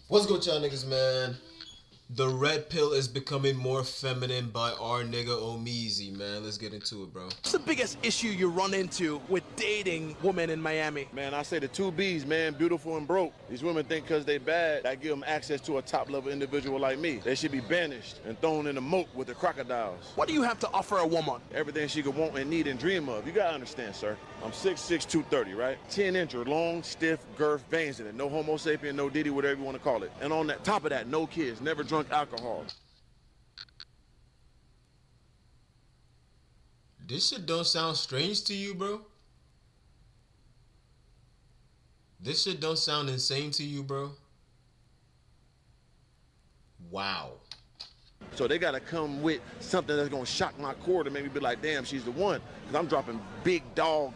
What's good, y'all niggas, man? The red pill is becoming more feminine by our nigga Omeezy, man. Let's get into it, bro. What's the biggest issue you run into with dating women in Miami? Man, I say the two B's, man, beautiful and broke. These women think because they bad, that give them access to a top-level individual like me. They should be banished and thrown in a moat with the crocodiles. What do you have to offer a woman? Everything she could want and need and dream of. You gotta understand, sir. I'm 6'6", 230, right? 10-incher, long, stiff, girth, veins in it. No homo sapien, no diddy, whatever you want to call it. And on that top of that, no kids, never drunk alcohol. This shit don't sound strange to you, bro? This shit don't sound insane to you, bro? Wow. So they gotta come with something that's gonna shock my core to make me be like, damn, she's the one. Because I'm dropping big dog.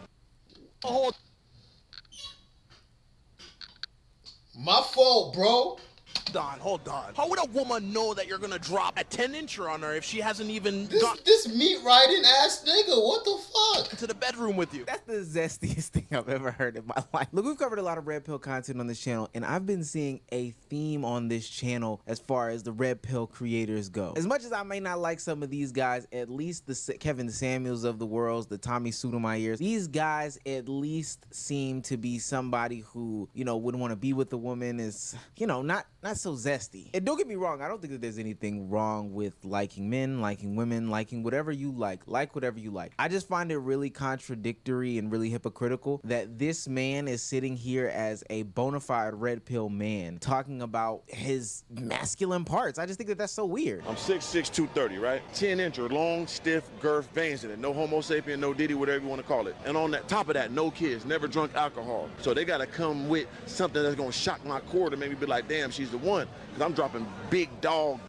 Oh, My fault, bro. hold on. How would a woman know that you're gonna drop a 10-incher on her if she hasn't even got This meat riding ass nigga, what the fuck? to the bedroom with you? That's the zestiest thing I've ever heard in my life. Look, we've covered a lot of red pill content on this channel, and I've been seeing a theme on this channel as far as the red pill creators go. As much as I may not like some of these guys, at least the Kevin Samuels of the world, the Tommy Sotomayor's, these guys at least seem to be somebody who, you know, wouldn't want to be with a woman, is, you know, not so zesty. And don't get me wrong, I don't think that there's anything wrong with liking men, liking women, liking whatever you like whatever you like. I just find it really contradictory and really hypocritical that this man is sitting here as a bona fide red pill man talking about his masculine parts. I just think that that's so weird. I'm 6'6", 230, right? 10-incher, long, stiff, girth, veins in it. No homo sapien, no diddy, whatever you want to call it. And on that top of that, no kids, never drunk alcohol. So they gotta come with something that's gonna shock my core to make me be like, damn, she's the one. Because I'm dropping big dog.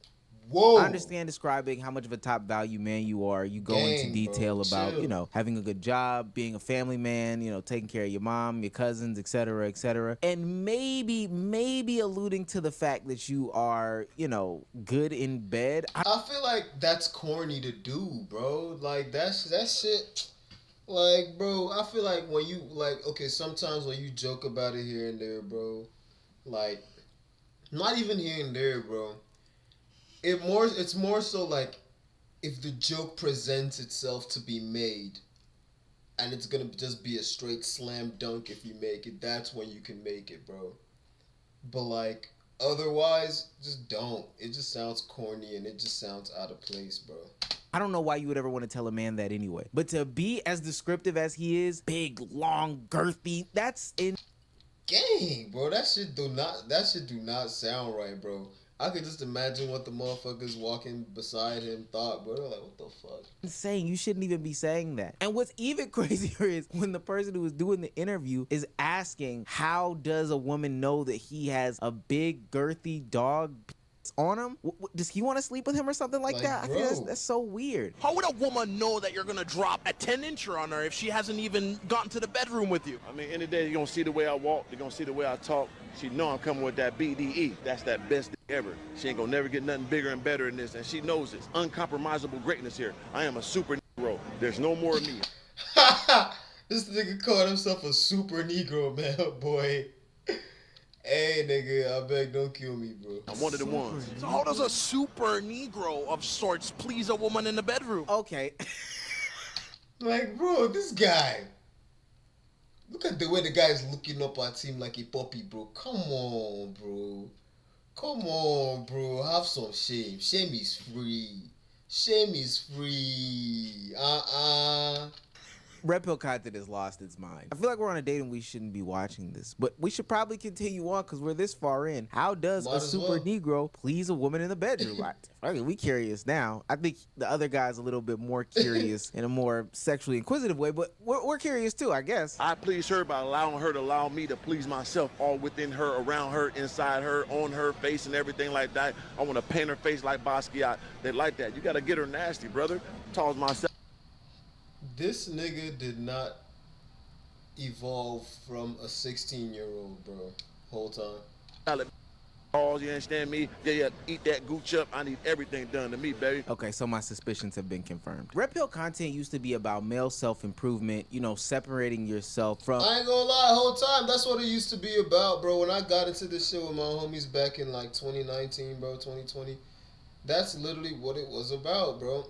Whoa. I understand describing how much of a top value man you are. You go into Dang, detail bro, about, chill. you know, having a good job, being a family man, you know, taking care of your mom, your cousins, etc., etc. And maybe alluding to the fact that you are, you know, good in bed. I feel like that's corny to do, bro. Like that shit. Like, bro, I feel like when you okay, sometimes when you joke about it here and there, bro, like, not even here and there, bro. It's more so like if the joke presents itself to be made, and it's gonna just be a straight slam dunk if you make it. That's when you can make it, bro. But like otherwise, just don't. It just sounds corny and it just sounds out of place, bro. I don't know why you would ever want to tell a man that anyway. But to be as descriptive as he is, big, long, girthy, that's in. Gang, bro, that shit do not sound right, bro. I could just imagine what the motherfuckers walking beside him thought, bro. They're like, what the fuck? Insane. You shouldn't even be saying that. And what's even crazier is when the person who was doing the interview is asking, how does a woman know that he has a big, girthy dog on him? Does he want to sleep with him or something like that? I bro. think that's so weird. How would a woman know that you're gonna drop a 10-incher on her if she hasn't even gotten to the bedroom with you? I mean, in the day, you're gonna see the way I walk, you're gonna see the way I talk. She know I'm coming with that BDE. That's that best thing ever. She ain't gonna never get nothing bigger and better than this, and she knows it's uncompromisable greatness here. I am a super Negro. There's no more of me. This nigga called himself a super Negro, man, boy. Hey, nigga, I beg, don't kill me, bro. I'm one of the ones. So how does a super Negro of sorts please a woman in the bedroom? Okay. Like, bro, this guy. Look at the way the guy is looking up at him like a puppy, bro. Come on, bro. Come on, bro. Have some shame. Shame is free. Shame is free. Red pill content has lost its mind. I feel like we're on a date and we shouldn't be watching this, but we should probably continue on because we're this far in. How does Might a as super well. Negro please a woman in the bedroom? Okay, we curious now. I think the other guy's a little bit more curious in a more sexually inquisitive way, but we're curious too, I guess. I please her by allowing her to allow me to please myself, all within her, around her, inside her, on her face, and everything like that. I want to paint her face like Basquiat. They like that. You got to get her nasty, brother. Toss myself. This nigga did not evolve from a 16-year-old, bro. Whole time. Oh, you understand me? Yeah, eat that gooch up. I need everything done to me, baby. Okay, so my suspicions have been confirmed. Red pill content used to be about male self-improvement, you know, separating yourself from... I ain't gonna lie, whole time, that's what it used to be about, bro. When I got into this shit with my homies back in like 2019, bro, 2020, that's literally what it was about, bro.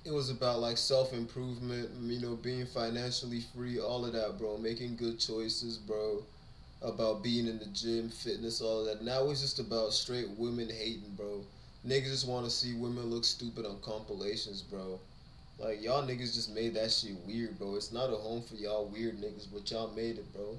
It was about like self-improvement, you know, being financially free, all of that, bro. Making good choices, bro. About being in the gym, fitness, all of that. Now it's just about straight women hating, bro. Niggas just want to see women look stupid on compilations, bro. Like, y'all niggas just made that shit weird, bro. It's not a home for y'all weird niggas, but y'all made it, bro.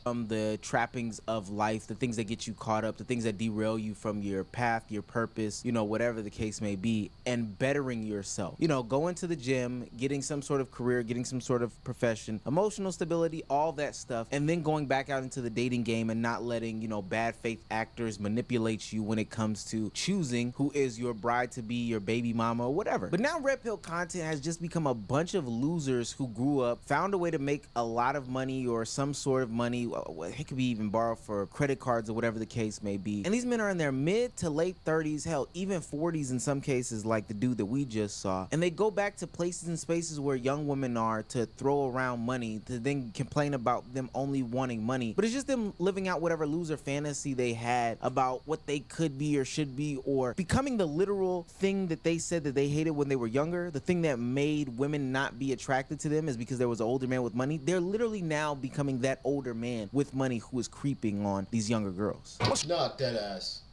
The trappings of life, the things that get you caught up, the things that derail you from your path, your purpose, you know, whatever the case may be, and bettering yourself. You know, going to the gym, getting some sort of career, getting some sort of profession, emotional stability, all that stuff, and then going back out into the dating game and not letting, you know, bad faith actors manipulate you when it comes to choosing who is your bride to be, your baby mama, or whatever. But now red pill content has just become a bunch of losers who grew up, found a way to make a lot of money or some sort of money. It could be even borrowed for credit cards or whatever the case may be. And these men are in their mid to late 30s, hell, even 40s in some cases, like the dude that we just saw. And they go back to places and spaces where young women are to throw around money, to then complain about them only wanting money. But it's just them living out whatever loser fantasy they had about what they could be or should be, or becoming the literal thing that they said that they hated when they were younger. The thing that made women not be attracted to them is because there was an older man with money. They're literally now becoming that older man with money who is creeping on these younger girls. Not dead ass.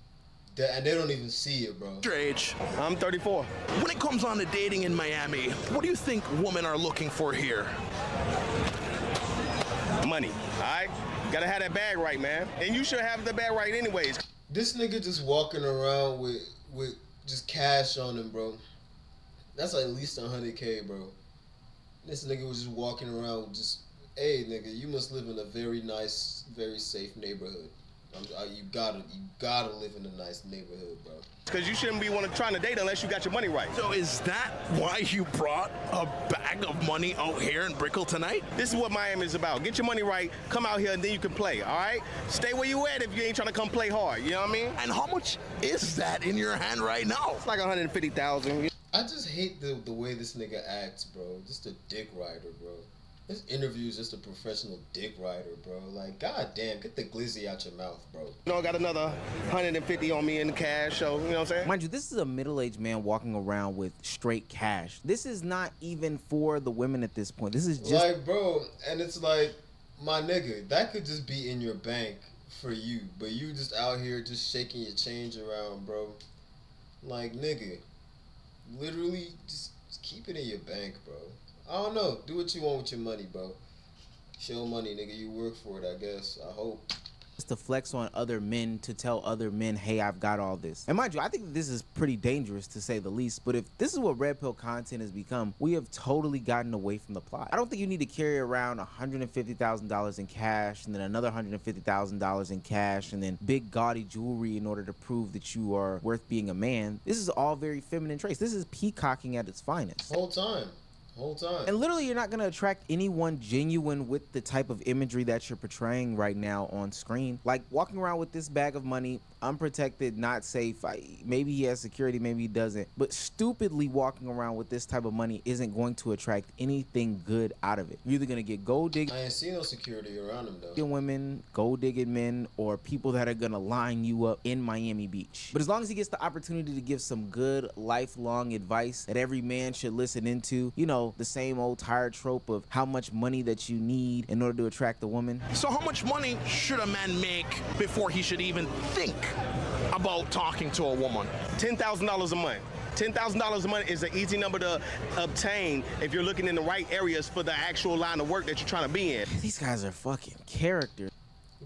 And they don't even see it, bro. Your age. I'm 34. When it comes on to dating in Miami, what do you think women are looking for here? Money, all right? You gotta have that bag right, man. And you should have the bag right anyways. This nigga just walking around with just cash on him, bro. That's at least 100K, bro. This nigga was just walking around with just, hey, nigga, you must live in a very nice, very safe neighborhood. You gotta live in a nice neighborhood, bro. Because you shouldn't be trying to date unless you got your money right. So is that why you brought a bag of money out here in Brickell tonight? This is what Miami is about. Get your money right, come out here, and then you can play, all right? Stay where you at if you ain't trying to come play hard, you know what I mean? And how much is that in your hand right now? It's like 150,000. I just hate the way this nigga acts, bro. Just a dick rider, bro. This interview is just a professional dick rider, bro. Like, goddamn, get the glizzy out your mouth, bro. You know, I got another 150 on me in the cash, so, you know what I'm saying? Mind you, this is a middle-aged man walking around with straight cash. This is not even for the women at this point. This is just... Like, bro, and it's like, my nigga, that could just be in your bank for you, but you just out here just shaking your change around, bro. Like, nigga, literally just keep it in your bank, bro. I don't know. Do what you want with your money, bro. Show money, nigga. You work for it, I guess. I hope. To flex on other men, to tell other men, hey, I've got all this. And mind you, I think this is pretty dangerous to say the least, but if this is what red pill content has become, we have totally gotten away from the plot. I don't think you need to carry around $150,000 in cash and then another $150,000 in cash and then big gaudy jewelry in order to prove that you are worth being a man. This is all very feminine traits. This is peacocking at its finest. Whole time. And literally, you're not going to attract anyone genuine with the type of imagery that you're portraying right now on screen. Like, walking around with this bag of money, unprotected, not safe. Maybe he has security, maybe he doesn't. But stupidly walking around with this type of money isn't going to attract anything good out of it. You're either going to get gold digging. I ain't seen no security around him, though. Women, gold digging men, or people that are going to line you up in Miami Beach. But as long as he gets the opportunity to give some good lifelong advice that every man should listen into, you know, the same old tired trope of how much money that you need in order to attract a woman. So how much money should a man make before he should even think about talking to a woman? $10,000 a month. $10,000 a month is an easy number to obtain if you're looking in the right areas for the actual line of work that you're trying to be in. These guys are fucking characters.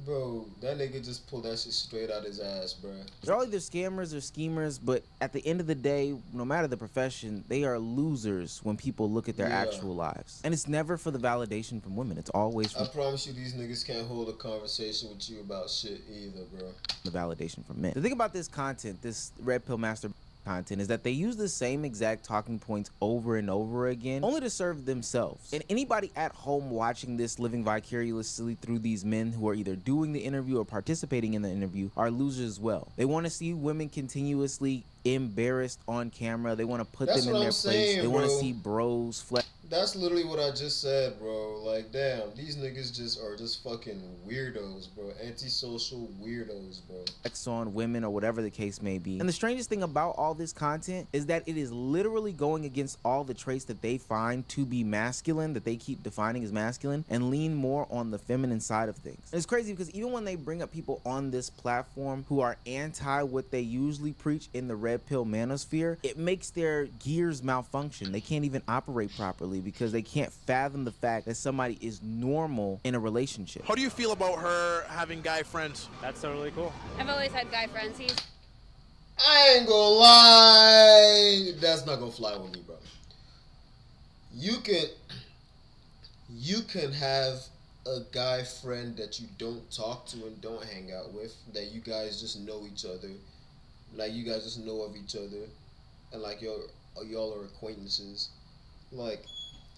Bro, that nigga just pulled that shit straight out his ass, bro. They're all either scammers or schemers, but at the end of the day, no matter the profession, they are losers when people look at their actual lives. And it's never for the validation from women. It's always for... I promise you these niggas can't hold a conversation with you about shit either, bro. The validation from men. The thing about this content, this Red Pill Master... content is that they use the same exact talking points over and over again, only to serve themselves. And anybody at home watching this, living vicariously through these men who are either doing the interview or participating in the interview, are losers as well. They want to see women continuously embarrassed on camera. They want to put them in their place. They want to see bros flex. That's literally what I just said, bro. Like, damn, these niggas just are just fucking weirdos, bro. Antisocial weirdos, bro. Flex on women or whatever the case may be. And the strangest thing about all this content is that it is literally going against all the traits that they find to be masculine, that they keep defining as masculine, and lean more on the feminine side of things. And it's crazy because even when they bring up people on this platform who are anti what they usually preach in the red pill manosphere, it makes their gears malfunction. They can't even operate properly because they can't fathom the fact that somebody is normal in a relationship. How do you feel about her having guy friends? That's totally cool. I've always had guy friends. I ain't gonna lie, that's not gonna fly with me, bro. You can have a guy friend that you don't talk to and don't hang out with, that you guys just know each other, like you guys just know of each other, and like y'all are acquaintances. Like,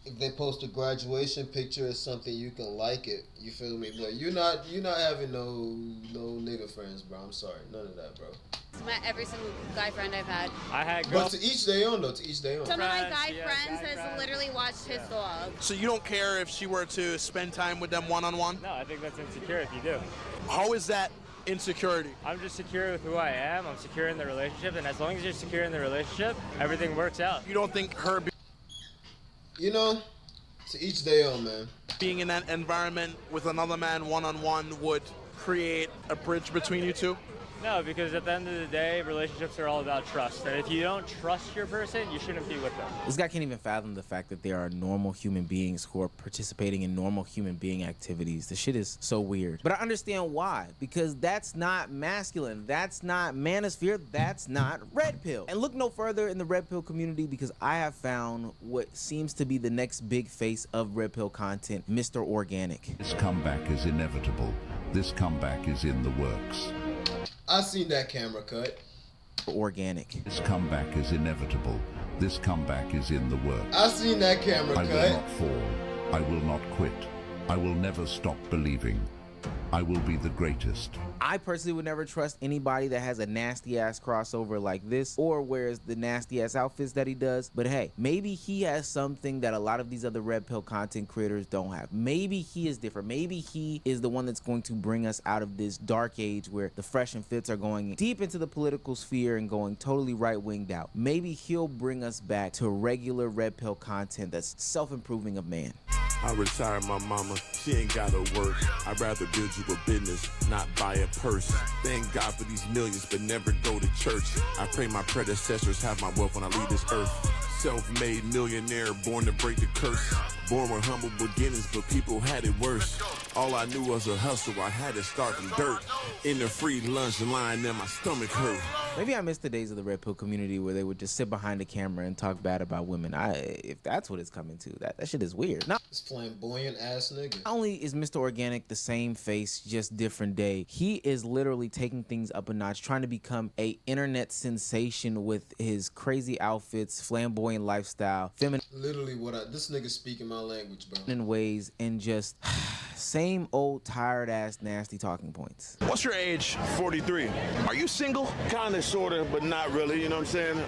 if they post a graduation picture or something, you can like it. You feel me? But you're not having no nigga friends, bro. I'm sorry, none of that, bro. I've met every single guy friend I've had. I had But to each their own, though. To each their own. Some of my guy yeah, friends guy has friends. literally watched his dog. So you don't care if she were to spend time with them one-on-one? No, I think that's insecure if you do. How is that insecurity? I'm just secure with who I am. I'm secure in the relationship, and as long as you're secure in the relationship, everything works out. You don't think her You know, to each their own, man. being in that environment with another man one-on-one would create a bridge between you two? No, because at the end of the day, relationships are all about trust. And if you don't trust your person, you shouldn't be with them. This guy can't even fathom the fact that there are normal human beings who are participating in normal human being activities. The shit is so weird. But I understand why. Because that's not masculine. That's not manosphere. That's not red pill. And look no further in the red pill community because I have found what seems to be the next big face of red pill content, Mr. Organic. This comeback is inevitable. This comeback is in the works. I seen that camera cut. Organic. This comeback is inevitable. This comeback is in the works. I seen that camera I will cut. not fall. I will not quit. I will never stop believing. I will be the greatest. I personally would never trust anybody that has a nasty ass crossover like this or wears the nasty ass outfits that he does. But hey, maybe he has something that a lot of these other red pill content creators don't have. Maybe he is different. Maybe he is the one that's going to bring us out of this dark age where the fresh and fits are going deep into the political sphere and going totally right winged out. Maybe he'll bring us back to regular red pill content that's self-improving of man. I retired my mama, she ain't gotta work. I'd rather build you a business, not buy a purse. Thank God for these millions, but never go to church. I pray my predecessors have my wealth when I leave this earth. Self-made millionaire, born to break the curse. Born with humble beginnings, but people had it worse. All I knew was a hustle, I had to start from dirt. In the free lunch line, then my stomach hurt. Maybe I miss the days of the red pill community where they would just sit behind the camera and talk bad about women. If that's what it's coming to, that shit is weird. Not This flamboyant ass nigga. only is Mr. Organic the same face, just different day, he is literally taking things up a notch, trying to become a internet sensation with his crazy outfits, flamboyant lifestyle, feminine Literally this nigga speaking my language, bro. ways, and just same old tired ass nasty talking points. What's your age? 43. Are you single? Kinda, sorta, but not really, you know what I'm saying?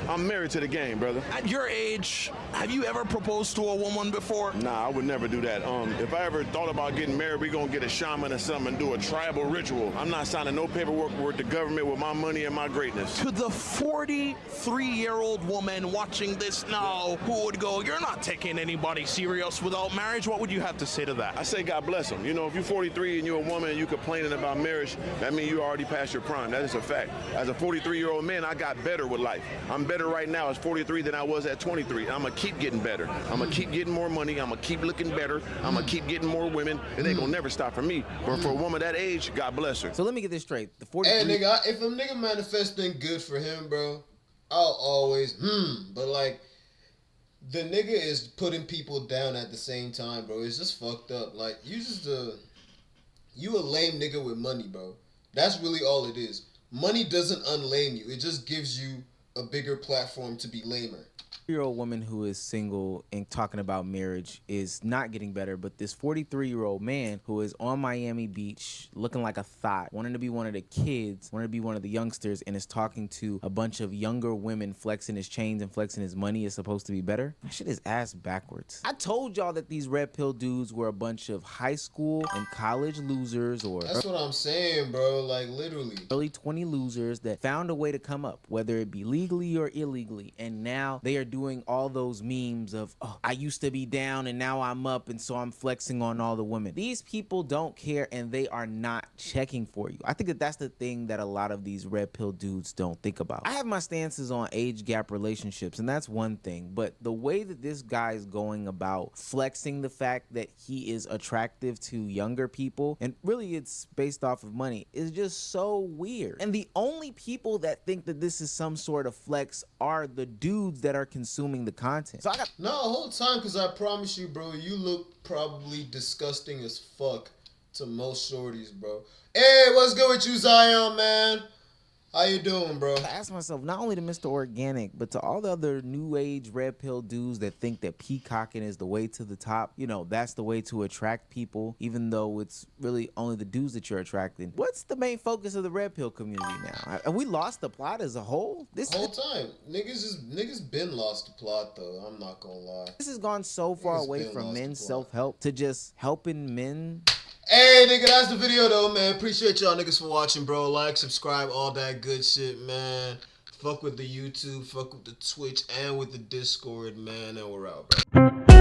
I'm married to the game, brother. At your age, have you ever proposed to a woman before? Nah, I would never do that. If I ever thought about getting married, we gonna get a shaman or something and do a tribal ritual. I'm not signing no paperwork with the government with my money and my greatness. To the 43-year-old woman watching this now who would go, you're not taking anybody serious without marriage, what would you have to say to that? I say God bless them. You know, if you're 43 and you're a woman and you're complaining about marriage, that means you already passed your prime. That is a fact. As a 43-year-old man, I got better with life. I'm better right now as 43 than I was at 23. I'm gonna keep getting better. I'm gonna keep getting more money. I'm gonna keep looking better. I'm gonna keep getting more women. It ain't gonna never stop for me. But for a woman that age, God bless her. So let me get this straight. The 43 Hey, nigga, if a nigga manifesting good for him, bro, I'll always, but like, the nigga is putting people down at the same time, bro. It's just fucked up. Like, you a lame nigga with money, bro. That's really all it is. Money doesn't unlame you. It just gives you a bigger platform to be lamer. Year-old woman who is single and talking about marriage is not getting better, but this 43-year-old man who is on Miami Beach looking like a thought, wanting to be one of the kids, wanting to be one of the youngsters, and is talking to a bunch of younger women flexing his chains and flexing his money is supposed to be better. That shit is ass backwards. I told y'all that these red pill dudes were a bunch of high school and college losers, or that's what I'm saying, bro. Like, literally early 20 losers that found a way to come up, whether it be legally or illegally, and now they are doing all those memes of, oh, I used to be down and now I'm up, and so I'm flexing on all the women. These people don't care, and they are not checking for you. I think that that's the thing that a lot of these red pill dudes don't think about. I have my stances on age gap relationships, and that's one thing, but the way that this guy is going about flexing the fact that he is attractive to younger people, and really it's based off of money, is just so weird. And the only people that think that this is some sort of flex are the dudes that are consuming the content. So I got no whole time, because I promise you, bro, you look probably disgusting as fuck to most shorties, bro. Hey, what's good with you, Zion, man? How you doing, bro? I ask myself, not only to Mr. Organic, but to all the other new age red pill dudes that think that peacocking is the way to the top, you know, that's the way to attract people, even though it's really only the dudes that you're attracting. What's the main focus of the red pill community now? Have we lost the plot as a whole? This whole time, niggas been lost the plot, though. I'm not gonna lie. This has gone so far away from men's self-help to just helping men. Hey, nigga, that's the video, though, man. Appreciate y'all niggas for watching, bro. Like, subscribe, all that good shit, man. Fuck with the YouTube, fuck with the Twitch, and with the Discord, man. And we're out, bro.